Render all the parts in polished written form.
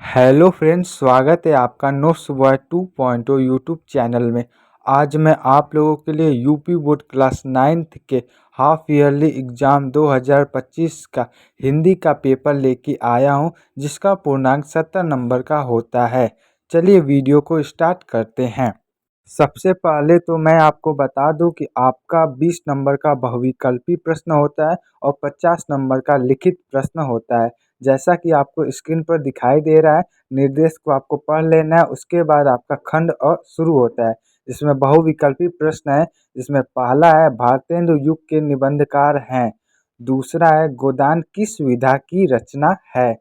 Hello friends, स्वागत है आपका नोट्स बॉय 2.0 यूट्यूब चैनल में। आज मैं आप लोगों के लिए यूपी बोर्ड क्लास 9th के हाफ ईयरली एग्ज़ाम 2025 का हिंदी का पेपर लेके आया हूं, जिसका पूर्णांक 70 नंबर का होता है। चलिए वीडियो को स्टार्ट करते हैं। सबसे पहले तो मैं आपको बता दूं कि आपका 20 नंबर का बहुविकल्पी प्रश्न होता है और 50 नंबर का लिखित प्रश्न होता है। जैसा कि आपको स्क्रीन पर दिखाई दे रहा है, निर्देश को आपको पढ़ लेना है। उसके बाद आपका खंड और शुरू होता है। इसमें बहुविकल्पी प्रश्न है, जिसमें पहला है भारतेंदु युग के निबंधकार हैं। दूसरा है गोदान किस विधा की रचना है।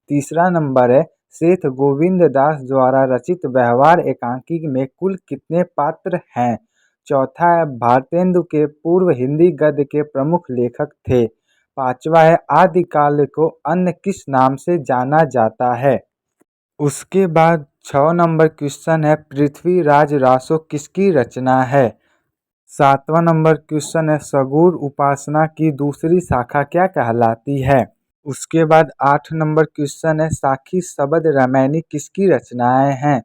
तीसरा नंबर है सेठ गोविंद दास द्वारा रचित व्यवहार एकांकी में कुल कितने पात्र हैं। चौथा है भारतेंदु के पूर्व हिंदी गद्य के प्रमुख लेखक थे। पांचवा है आदिकाल को अन्य किस नाम से जाना जाता है। उसके बाद 6 नंबर क्वेश्चन है पृथ्वीराज रासो किसकी रचना है। 7वां नंबर क्वेश्चन है सगुर उपासना की दूसरी शाखा क्या कहलाती है। उसके बाद 8 नंबर क्वेश्चन है साखी शब्द रामायणी किसकी रचनाएं हैं।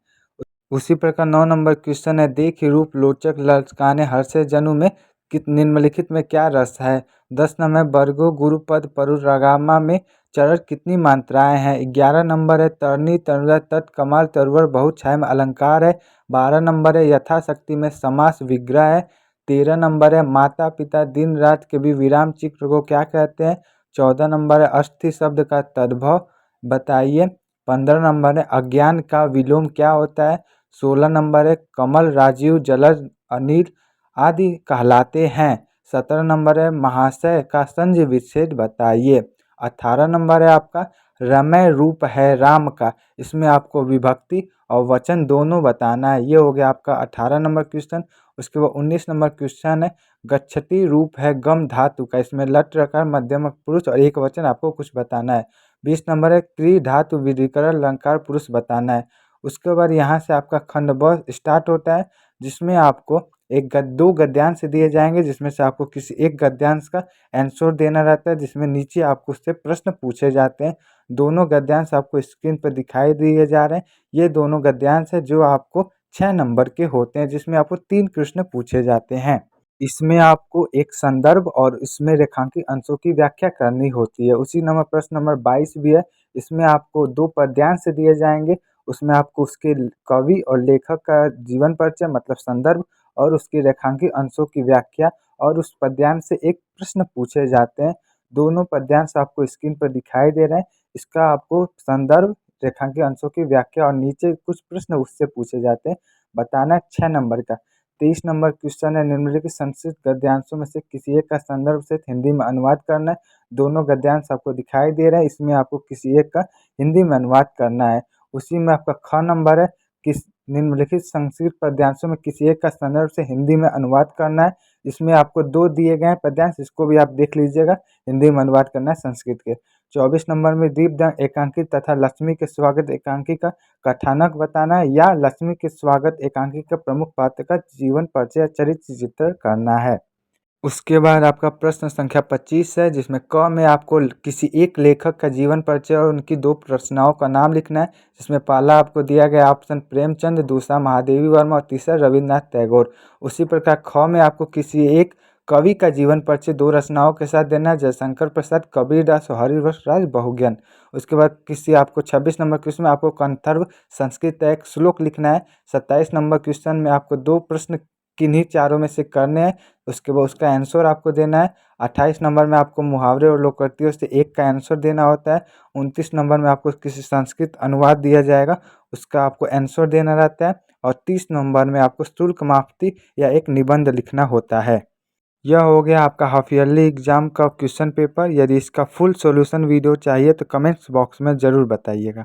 उसी प्रकार 9 नंबर क्वेश्चन है देख रूप लोचक लचकाने हर्षे जनु में निम्नलिखित में क्या रस है। 10 नंबर वर्गो गुरुपद परुरागमा में चरण कितनी मात्राएं हैं। 11 नंबर है तरनी तनुजा तत् कमाल तरुवर बहुछाया में अलंकार है। 12 नंबर है यथाशक्ति में समास विग्रह है। 13 नंबर है माता पिता दिन रात के भी विराम चिह्न को क्या कहते हैं। 14 नंबर है अस्थि शब्द का तद्भव बताइए। 15 नंबर है अज्ञान का विलोम क्या होता है। 16 नंबर है कमल राजीव जलज अनिल आदि कहलाते हैं। 17 नंबर है महाशय का संधि विच्छेद बताइए। 18 नंबर है आपका रमय रूप है राम का, इसमें आपको विभक्ति और वचन दोनों बताना है। ये हो गया आपका 18 नंबर क्वेश्चन। उसके बाद 19 नंबर क्वेश्चन है गच्छति रूप है गम धातु का, इसमें लट रकार मध्यम पुरुष और एक वचन आपको कुछ बताना है। 20 नंबर है क्री धातु विधिकरण अलंकार पुरुष बताना है। उसके बाद यहाँ से आपका खंड ब स्टार्ट होता है, जिसमें आपको दो गद्यांश दिए जाएंगे, जिसमें से आपको किसी एक गद्यांश का आंसर देना रहता है, जिसमें नीचे आपको उससे प्रश्न पूछे जाते हैं। दोनों गद्यांश आपको स्क्रीन पर दिखाई दिए जा रहे हैं। ये दोनों गद्यांश है जो आपको 6 नंबर के होते हैं, जिसमें आपको 3 प्रश्न पूछे जाते हैं। इसमें आपको एक संदर्भ और इसमें रेखांकित अंशों की व्याख्या करनी होती है। उसी नंबर प्रश्न नंबर 22 भी है। इसमें आपको 2 पद्यांश दिए जाएंगे। उसमें आपको उसके कवि और लेखक का जीवन परिचय मतलब संदर्भ और उसके रेखांकित अंशों की व्याख्या और उस पद्यांश से एक प्रश्न पूछे जाते हैं। दोनों पद्यांश आपको स्क्रीन पर दिखाई दे रहे हैं। इसका आपको संदर्भ, रेखांकित अंशों की व्याख्या और नीचे कुछ प्रश्न उससे पूछे जाते हैं, बताना है 6 नंबर का। 23 नंबर क्वेश्चन है निम्नलिखित संस्कृत गद्यांशों में से किसी एक का संदर्भ से हिंदी में अनुवाद करना है। दोनों गद्यांश आपको दिखाई दे रहे हैं, इसमें आपको किसी एक का हिंदी में अनुवाद करना है। उसी में आपका 6 नंबर है किस निम्नलिखित संस्कृत पद्यांशों में किसी एक का संदर्भ से हिंदी में अनुवाद करना है। इसमें आपको 2 दिए गए हैं पद्यांश, इसको भी आप देख लीजिएगा, हिंदी में अनुवाद करना है संस्कृत के। 24 नंबर में दीपदान एकांकी तथा लक्ष्मी के स्वागत एकांकी का कथानक बताना है या लक्ष्मी के स्वागत एकांकी का प्रमुख पात्र का जीवन परिचय या चरित्र चित्रण करना है। उसके बाद आपका प्रश्न संख्या 25 है, जिसमें क में आपको किसी एक लेखक का जीवन परिचय और उनकी 2 रचनाओं का नाम लिखना है। जिसमें पहला आपको दिया गया ऑप्शन प्रेमचंद, दूसरा महादेवी वर्मा और तीसरा रविन्द्रनाथ टैगोर। उसी प्रकार ख में आपको किसी एक कवि का जीवन परिचय 2 रचनाओं के साथ देना है, जयशंकर प्रसाद, कबीरदास और हरिवंश राज बहुज्ञान। उसके बाद किसी आपको 26 नंबर क्वेश्चन में आपको कंठर्व संस्कृत का एक श्लोक लिखना है। 27 नंबर क्वेश्चन में आपको 2 प्रश्न किन्हीं चारों में से करने हैं, उसके बाद उसका आंसर आपको देना है। 28 नंबर में आपको मुहावरे और लोकोक्तियों से एक का आंसर देना होता है। 29 नंबर में आपको किसी संस्कृत अनुवाद दिया जाएगा, उसका आपको आंसर देना रहता है। और 30 नंबर में आपको शुल्क माफी या एक निबंध लिखना होता है। यह हो गया आपका हाफ ईयरली एग्जाम का क्वेश्चन पेपर। यदि इसका फुल सॉल्यूशन वीडियो चाहिए तो कमेंट्स बॉक्स में ज़रूर बताइएगा।